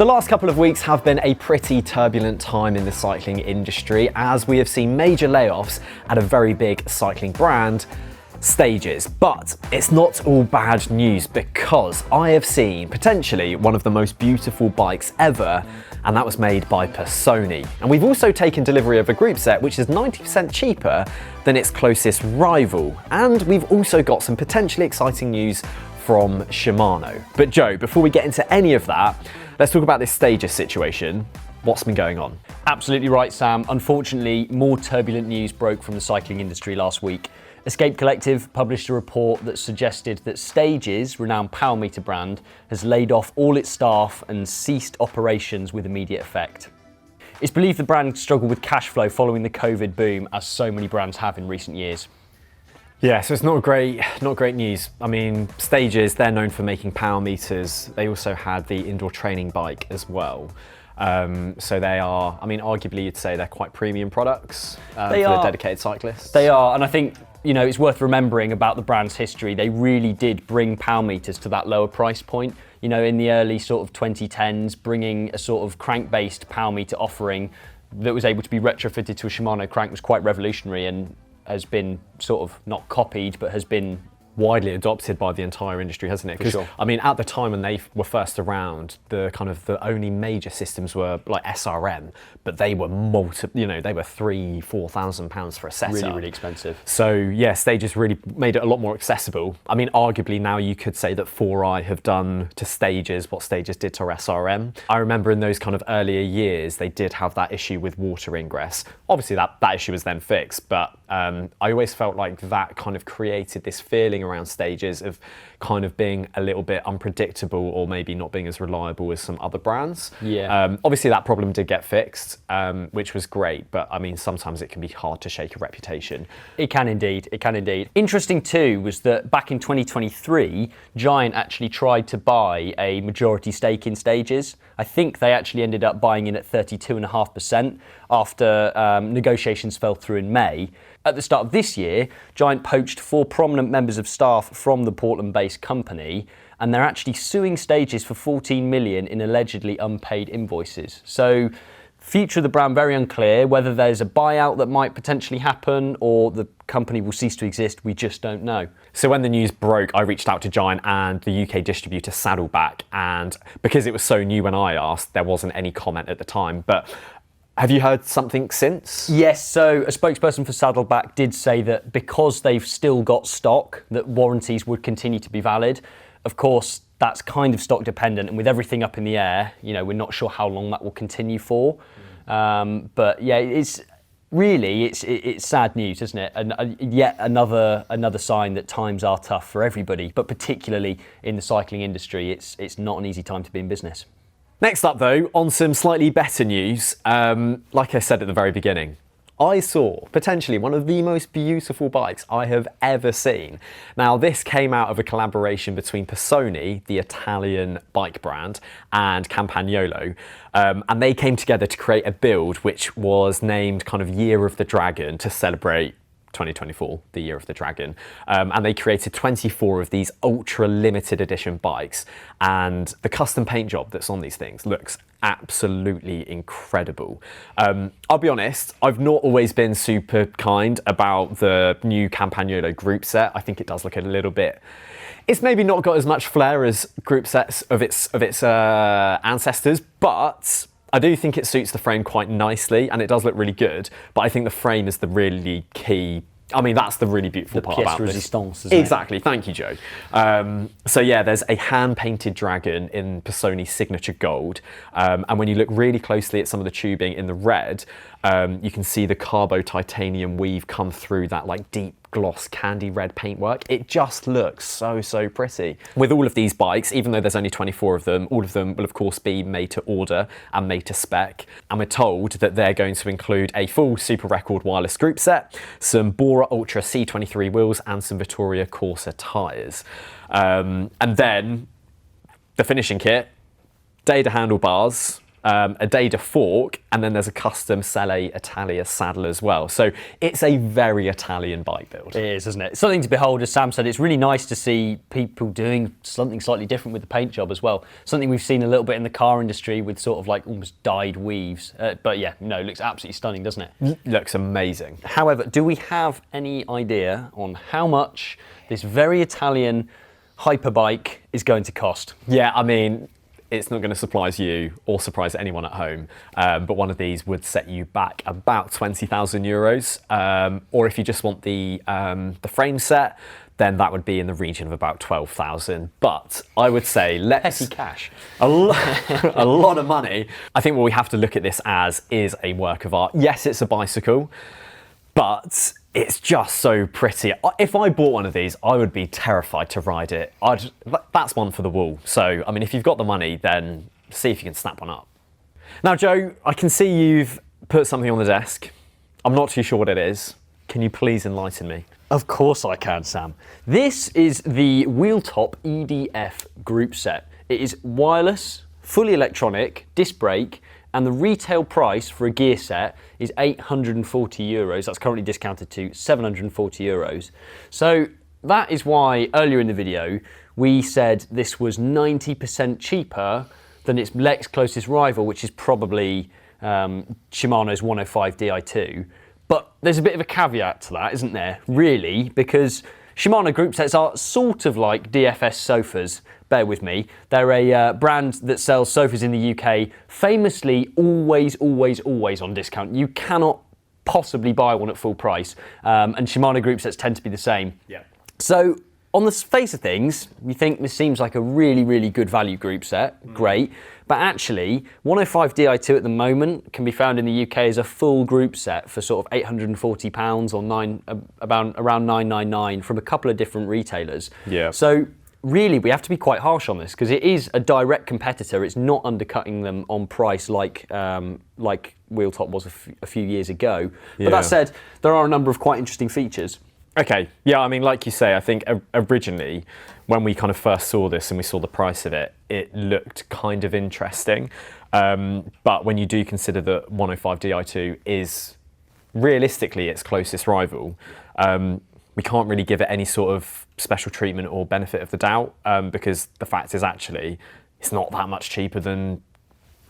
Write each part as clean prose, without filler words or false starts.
The last couple of weeks have been a pretty turbulent time in the cycling industry, as we have seen major layoffs at a very big cycling brand, Stages. But it's not all bad news, because I have seen potentially one of the most beautiful bikes ever, and that was made by Passoni. And we've also taken delivery of a group set which is 90% cheaper than its closest rival. And we've also got some potentially exciting news from Shimano. But Joe, before we get into any of that, let's talk about this Stages situation. What's been going on? Absolutely right, Sam. Unfortunately, more turbulent news broke from the cycling industry last week. Escape Collective published a report that suggested that Stages, renowned power meter brand, has laid off all its staff and ceased operations with immediate effect. It's believed the brand struggled with cash flow following the COVID boom, as so many brands have in recent years. Yeah, so it's not great news. I mean, Stages, they're known for making power meters. They also had the indoor training bike as well. So they are, I mean, arguably you'd say they're quite premium products for the dedicated cyclists. They are, and I think, you know, it's worth remembering about the brand's history. They really did bring power meters to that lower price point. You know, in the early sort of 2010s, bringing a sort of crank-based power meter offering that was able to be retrofitted to a Shimano crank was quite revolutionary, and has been sort of not copied, but has been widely adopted by the entire industry, hasn't it? Because sure. I mean, at the time when they were first around, the only major systems were like SRM, but they were they were £3,000-4,000 for a setup. Really, really expensive. So yeah, Stages really made it a lot more accessible. I mean, arguably now you could say that 4i have done to Stages what Stages did to SRM. I remember in those kind of earlier years, they did have that issue with water ingress. Obviously that issue was then fixed, but I always felt like that kind of created this feeling around Stages of kind of being a little bit unpredictable, or maybe not being as reliable as some other brands. Yeah. Obviously that problem did get fixed, which was great, but I mean, sometimes it can be hard to shake a reputation. It can indeed, it can indeed. Interesting too was that back in 2023, Giant actually tried to buy a majority stake in Stages. I think they actually ended up buying in at 32.5% after negotiations fell through in May. At the start of this year, Giant poached 4 prominent members of staff from the Portland-based company, and they're actually suing Stages for $14 million in allegedly unpaid invoices. So, future of the brand very unclear. Whether there's a buyout that might potentially happen or the company will cease to exist, we just don't know. So when the news broke, I reached out to Giant and the UK distributor Saddleback, and because it was so new when I asked, there wasn't any comment at the time. But have you heard something since? Yes, so a spokesperson for Saddleback did say that because they've still got stock, that warranties would continue to be valid. Of course, that's kind of stock dependent, and with everything up in the air, you know, we're not sure how long that will continue for. But yeah, it's sad news, isn't it? And yet another sign that times are tough for everybody, but particularly in the cycling industry, it's not an easy time to be in business. Next up though, on some slightly better news, like I said at the very beginning, I saw potentially one of the most beautiful bikes I have ever seen. Now, this came out of a collaboration between Passoni, the Italian bike brand, and Campagnolo. And they came together to create a build which was named kind of Year of the Dragon to celebrate 2024, the Year of the Dragon. And they created 24 of these ultra limited edition bikes. And the custom paint job that's on these things looks absolutely incredible. I'll be honest, I've not always been super kind about the new Campagnolo group set. I think it does look a little bit, it's maybe not got as much flair as group sets of its ancestors, but I do think it suits the frame quite nicely, and it does look really good, but I think the frame is the really key. I mean, that's the really beautiful part about this. Resistance, isn't it? Exactly, thank you, Joe. So yeah, there's a hand-painted dragon in Passoni's signature gold, and when you look really closely at some of the tubing in the red, you can see the carbo titanium weave come through that like deep gloss candy red paintwork. It just looks so pretty. With all of these bikes, even though there's only 24 of them, all of them will of course be made to order and made to spec. And we're told that they're going to include a full Super Record wireless group set, some Bora Ultra C23 wheels, and some Vittoria Corsa tyres. And then the finishing kit, Data handlebars, a Dada fork, and then there's a custom Selle Italia saddle as well. So it's a very Italian bike build. It is, isn't it? Something to behold, as Sam said. It's really nice to see people doing something slightly different with the paint job as well. Something we've seen a little bit in the car industry with sort of like almost dyed weaves. But yeah, no, it looks absolutely stunning, doesn't it? Looks amazing. However, do we have any idea on how much this very Italian hyperbike is going to cost? Yeah, I mean, it's not going to surprise you or surprise anyone at home, but one of these would set you back about 20,000 euros. Or if you just want the frame set, then that would be in the region of about 12,000. But I would say Petty cash. a lot of money. I think what we have to look at this as is a work of art. Yes, it's a bicycle, but it's just so pretty. If I bought one of these, I would be terrified to ride it. That's one for the wall. So, I mean, if you've got the money, then see if you can snap one up. Now, Joe, I can see you've put something on the desk. I'm not too sure what it is. Can you please enlighten me? Of course I can, Sam. This is the Wheeltop EDF Groupset. It is wireless, fully electronic, disc brake, and the retail price for a gear set is 840 euros. That's currently discounted to 740 euros. So that is why earlier in the video we said this was 90% cheaper than its next closest rival, which is probably Shimano's 105 Di2. But there's a bit of a caveat to that, isn't there? Really, because Shimano group sets are sort of like DFS sofas. Bear with me. They're a brand that sells sofas in the UK, famously always on discount. You cannot possibly buy one at full price, and Shimano group sets tend to be the same. Yeah. So on the face of things, we think this seems like a really good value group set. Great. But actually, 105 Di2 at the moment can be found in the UK as a full group set for sort of £840 or around 999 from a couple of different retailers. Yeah. So really, we have to be quite harsh on this because it is a direct competitor. It's not undercutting them on price like Wheeltop was a few years ago. But that said, there are a number of quite interesting features. Okay, yeah, I mean, like you say, I think originally when we kind of first saw this and we saw the price of it, it looked kind of interesting. But when you do consider that 105 Di2 is realistically its closest rival, we can't really give it any sort of special treatment or benefit of the doubt because the fact is actually it's not that much cheaper than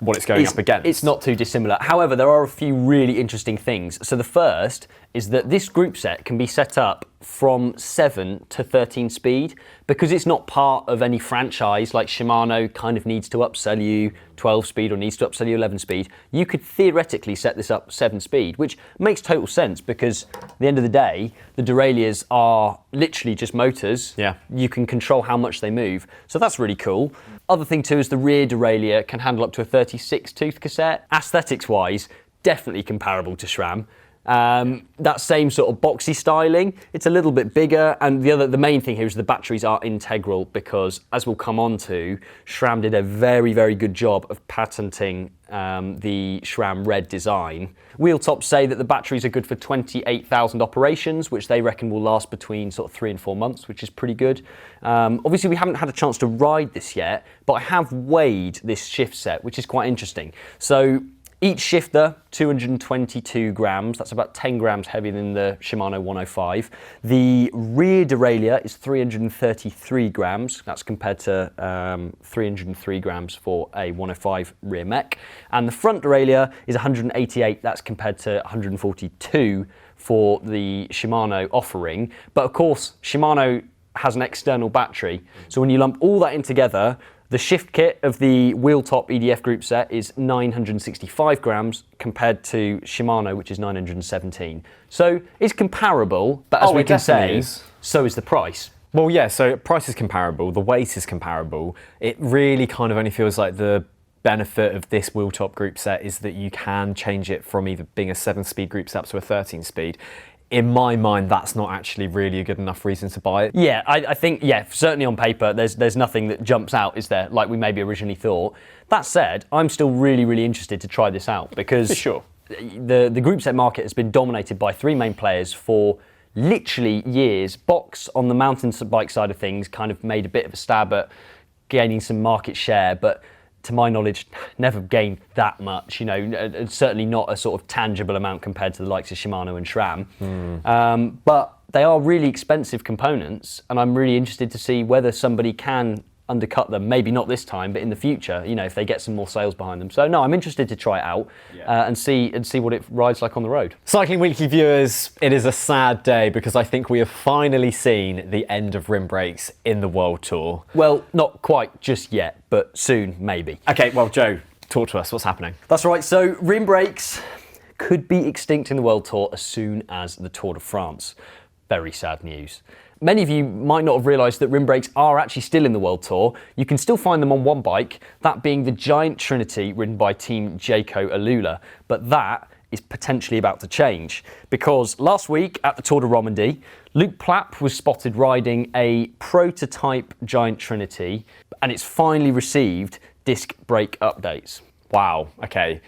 what it's going up against. It's not too dissimilar. However, there are a few really interesting things. So the first is that this group set can be set up from 7 to 13 speed because it's not part of any franchise like Shimano kind of needs to upsell you 12 speed or needs to upsell you 11 speed. You could theoretically set this up 7 speed, which makes total sense because at the end of the day, the derailleurs are literally just motors. Yeah. You can control how much they move. So that's really cool. Other thing too is the rear derailleur can handle up to a 36 tooth cassette. Aesthetics wise, definitely comparable to SRAM. That same sort of boxy styling, it's a little bit bigger, and the main thing here is the batteries are integral because, as we'll come on to, SRAM did a very good job of patenting the SRAM Red design. Wheeltop say that the batteries are good for 28,000 operations, which they reckon will last between sort of 3 and 4 months, which is pretty good. Obviously, we haven't had a chance to ride this yet, but I have weighed this shift set, which is quite interesting. So each shifter, 222 grams. That's about 10 grams heavier than the Shimano 105. The rear derailleur is 333 grams. That's compared to 303 grams for a 105 rear mech. And the front derailleur is 188. That's compared to 142 for the Shimano offering. But of course, Shimano has an external battery. So when you lump all that in together, the shift kit of the Wheeltop EDF group set is 965 grams compared to Shimano, which is 917. So it's comparable, but as we can say, so is the price. Well, yeah, so price is comparable, the weight is comparable. It really kind of only feels like the benefit of this Wheeltop group set is that you can change it from either being a 7-speed group set up to a 13-speed. In my mind, that's not actually really a good enough reason to buy it. Yeah, I think, certainly on paper, there's nothing that jumps out, is there, like we maybe originally thought. That said, I'm still really interested to try this out because for sure. The group set market has been dominated by 3 main players for literally years. Box on the mountain bike side of things kind of made a bit of a stab at gaining some market share, but to my knowledge, never gained that much, certainly not a sort of tangible amount compared to the likes of Shimano and SRAM. But they are really expensive components, and I'm really interested to see whether somebody can undercut them, maybe not this time, but in the future, if they get some more sales behind them. So no, I'm interested to try it out and see what it rides like on the road. Cycling Weekly viewers, it is a sad day because I think we have finally seen the end of rim brakes in the World Tour. Well, not quite just yet, but soon, maybe. Okay, well, Joe, talk to us. What's happening? That's right. So rim brakes could be extinct in the World Tour as soon as the Tour de France. Very sad news. Many of you might not have realised that rim brakes are actually still in the World Tour. You can still find them on one bike, that being the Giant Trinity ridden by Team Jayco Alula. But that is potentially about to change because last week at the Tour de Romandie, Luke Plapp was spotted riding a prototype Giant Trinity and it's finally received disc brake updates. Wow, okay.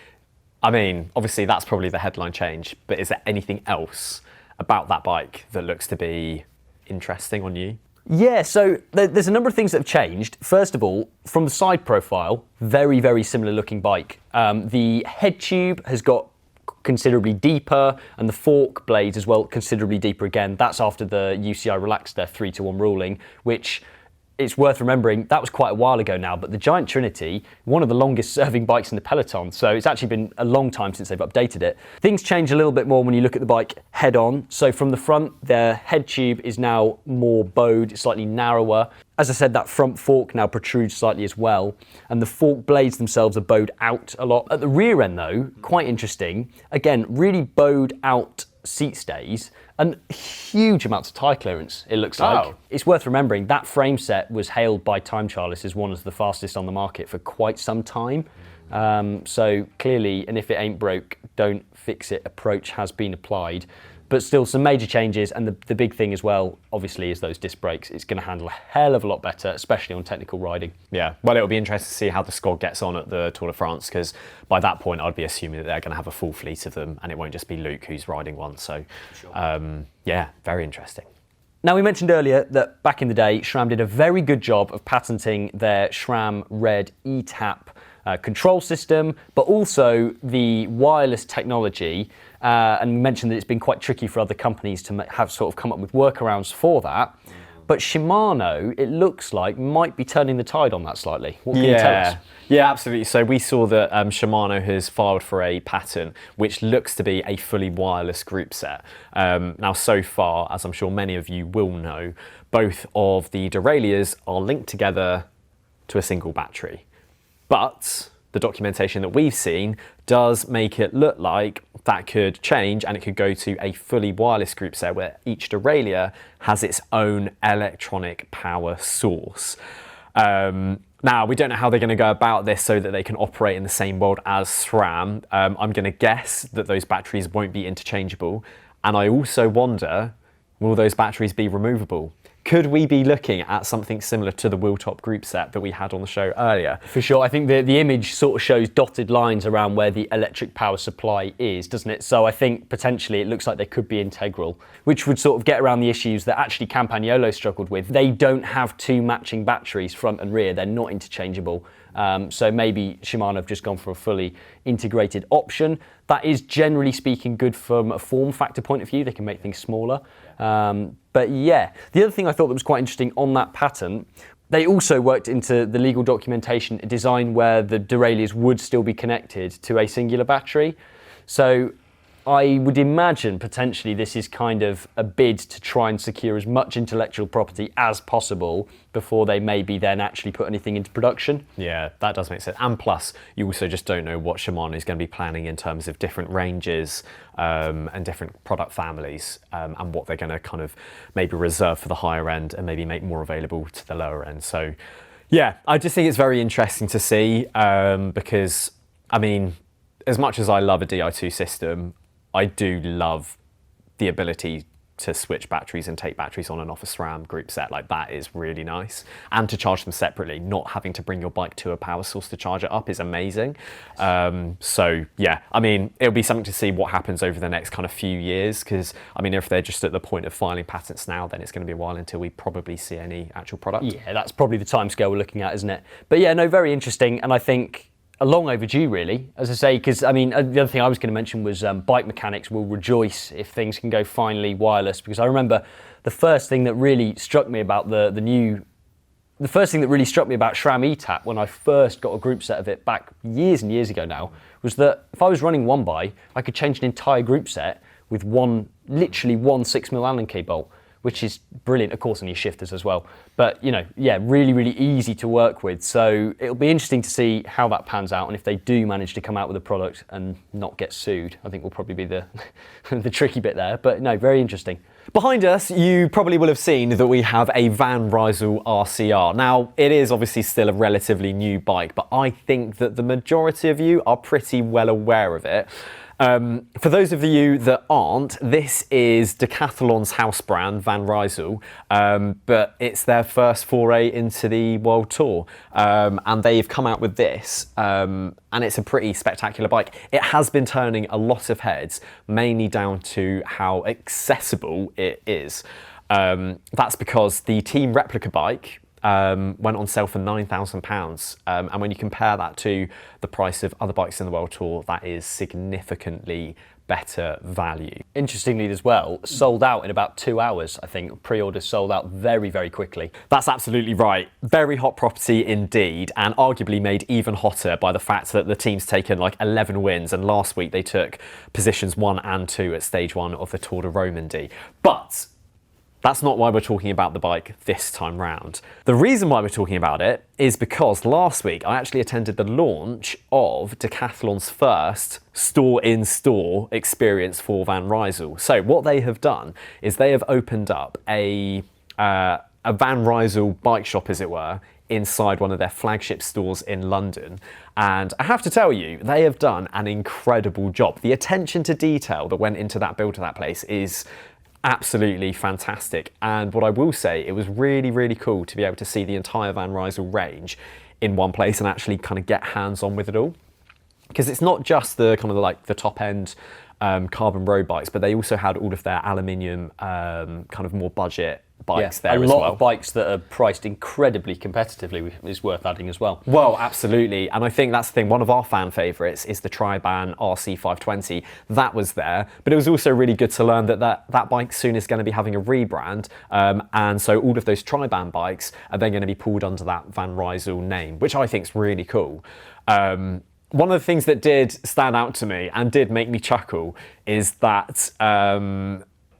I mean, obviously that's probably the headline change, but is there anything else about that bike that looks to be interesting on you? Yeah, so there's a number of things that have changed. First of all, from the side profile, very, very similar looking bike. The head tube has got considerably deeper and the fork blades as well considerably deeper again. That's after the UCI relaxed their 3-to-1 ruling, which it's worth remembering that was quite a while ago now, but the Giant Trinity, one of the longest serving bikes in the peloton, so it's actually been a long time since they've updated it. Things change a little bit more when you look at the bike head on. So from the front, their head tube is now more bowed, slightly narrower. As I said, that front fork now protrudes slightly as well, and the fork blades themselves are bowed out a lot. At the rear end though, quite interesting, again, really bowed out seat stays and huge amounts of tyre clearance, it looks like. Oh. It's worth remembering that frame set was hailed by Time Trialists as one of the fastest on the market for quite some time. So clearly, and if it ain't broke, don't fix it approach has been applied. But still some major changes, and the big thing as well, obviously, is those disc brakes. It's going to handle a hell of a lot better, especially on technical riding. Yeah, well, it'll be interesting to see how the squad gets on at the Tour de France, because by that point, I'd be assuming that they're going to have a full fleet of them, and it won't just be Luke who's riding one. So, yeah, very interesting. Now, we mentioned earlier that back in the day, SRAM did a very good job of patenting their SRAM Red ETAP control system, but also the wireless technology. And we mentioned that it's been quite tricky for other companies to have sort of come up with workarounds for that. But Shimano, it looks like, might be turning the tide on that slightly. What can you tell us? Yeah, absolutely. So we saw that Shimano has filed for a patent which looks to be a fully wireless group set. Now, so far, as I'm sure many of you will know, both of the derailleurs are linked together to a single battery. But the documentation that we've seen does make it look like that could change and it could go to a fully wireless group set where each derailleur has its own electronic power source. Now, we don't know how they're going to go about this so that they can operate in the same world as SRAM. I'm going to guess that those batteries won't be interchangeable. And I also wonder, will those batteries be removable? Could we be looking at something similar to the Wheeltop Groupset that we had on the show earlier? For sure. I think the image sort of shows dotted lines around where the electric power supply is, doesn't it? So I think potentially it looks like they could be integral, which would sort of get around the issues that actually Campagnolo struggled with. They don't have two matching batteries, front and rear. They're not interchangeable. So maybe Shimano have just gone for a fully integrated option. That is generally speaking good from a form factor point of view. They can make things smaller. But yeah, the other thing I thought that was quite interesting on that patent, they also worked into the legal documentation a design where the derailleurs would still be connected to a singular battery. So I would imagine potentially this is kind of a bid to try and secure as much intellectual property as possible before they maybe then actually put anything into production. Yeah, that does make sense. And plus, you also just don't know what Shimano is going to be planning in terms of different ranges and different product families and what they're going to kind of maybe reserve for the higher end and maybe make more available to the lower end. So yeah, I just think it's very interesting to see because, I mean, as much as I love a Di2 system, I do love the ability to switch batteries and take batteries on and off a SRAM group set. Like, that is really nice. And to charge them separately, not having to bring your bike to a power source to charge it up is amazing. So yeah, I mean, it'll be something to see what happens over the next kind of few years, because I mean, if they're just at the point of filing patents now, then it's going to be a while until we probably see any actual product. Yeah, that's probably the timescale we're looking at, isn't it? But yeah, no, very interesting, and I think long overdue, really, as I say, because I mean, the other thing I was going to mention was bike mechanics will rejoice if things can go finally wireless, because I remember the first thing that really struck me about the first thing that really struck me about SRAM ETAP when I first got a group set of it back years and years ago now, was that if I was running one bike, I could change an entire group set with literally one 6mm Allen key bolt, which is brilliant, of course, on your shifters as well. But, you know, yeah, really, really easy to work with. So it'll be interesting to see how that pans out, and if they do manage to come out with a product and not get sued, I think will probably be the, the tricky bit there. But no, very interesting. Behind us, you probably will have seen that we have a Van Rysel RCR. Now, it is obviously still a relatively new bike, but I think that the majority of you are pretty well aware of it. For those of you that aren't, this is Decathlon's house brand, Van Rysel, but it's their first foray into the World Tour, and they've come out with this, and it's a pretty spectacular bike. It has been turning a lot of heads, mainly down to how accessible it is. That's because the team replica bike went on sale for £9,000, and when you compare that to the price of other bikes in the World Tour, that is significantly better value. Interestingly as well, sold out in about 2 hours, I think. Pre-orders sold out very, very quickly. That's absolutely right. Very hot property indeed, and arguably made even hotter by the fact that the team's taken like 11 wins, and last week they took positions 1 and 2 at stage 1 of the Tour de Romandie. But that's not why we're talking about the bike this time round. The reason why we're talking about it is because last week I actually attended the launch of Decathlon's first store-in-store experience for Van Rysel. So what they have done is they have opened up a Van Rysel bike shop, as it were, inside one of their flagship stores in London. And I have to tell you, they have done an incredible job. The attention to detail that went into that build of that place is absolutely fantastic. And what I will say, it was really, really cool to be able to see the entire Van Rysel range in one place and actually kind of get hands-on with it all. Because it's not just the kind of like the top end carbon road bikes, but they also had all of their aluminium kind of more budget bikes there as well. A lot of bikes that are priced incredibly competitively is worth adding as well. Well, absolutely. And I think that's the thing. One of our fan favourites is the Triban RC520. That was there. But it was also really good to learn that that bike soon is going to be having a rebrand. And so all of those Triban bikes are then going to be pulled under that Van Rysel name, which I think is really cool. One of the things that did stand out to me and did make me chuckle is that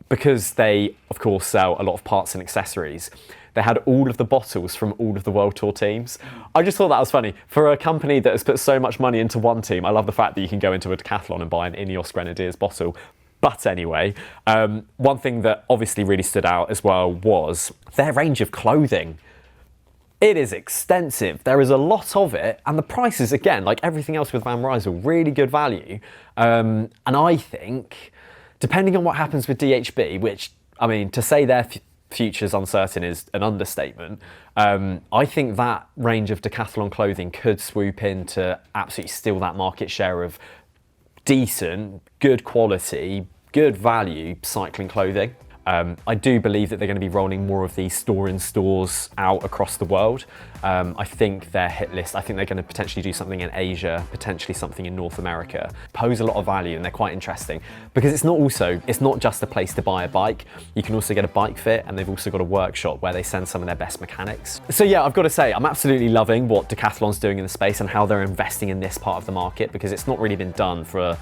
because they, of course, sell a lot of parts and accessories, they had all of the bottles from all of the World Tour teams. I just thought that was funny. For a company that has put so much money into one team, I love the fact that you can go into a Decathlon and buy an Ineos Grenadiers bottle. But anyway, one thing that obviously really stood out as well was their range of clothing. It is extensive. There is a lot of it, and the prices, again, like everything else with Van Rysel, really good value. And I think, depending on what happens with DHB, which, I mean, to say their future's uncertain is an understatement, I think that range of Decathlon clothing could swoop in to absolutely steal that market share of decent, good quality, good value cycling clothing. I do believe that they're going to be rolling more of these store-in-stores out across the world. I think their hit list, I think they're going to potentially do something in Asia, potentially something in North America, pose a lot of value, and they're quite interesting because it's not just a place to buy a bike. You can also get a bike fit, and they've also got a workshop where they send some of their best mechanics. So yeah, I've got to say, I'm absolutely loving what Decathlon's doing in the space and how they're investing in this part of the market, because it's not really been done for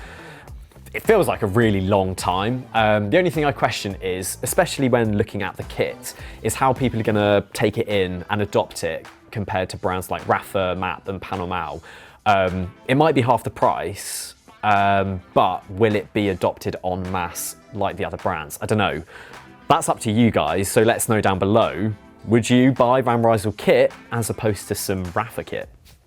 it feels like a really long time. The only thing I question is, especially when looking at the kit, is how people are gonna take it in and adopt it compared to brands like Rapha, MAP and Panormal. It might be half the price, but will it be adopted en masse like the other brands? I don't know. That's up to you guys, so let us know down below. Would you buy Van Rysel kit as opposed to some Rapha kit?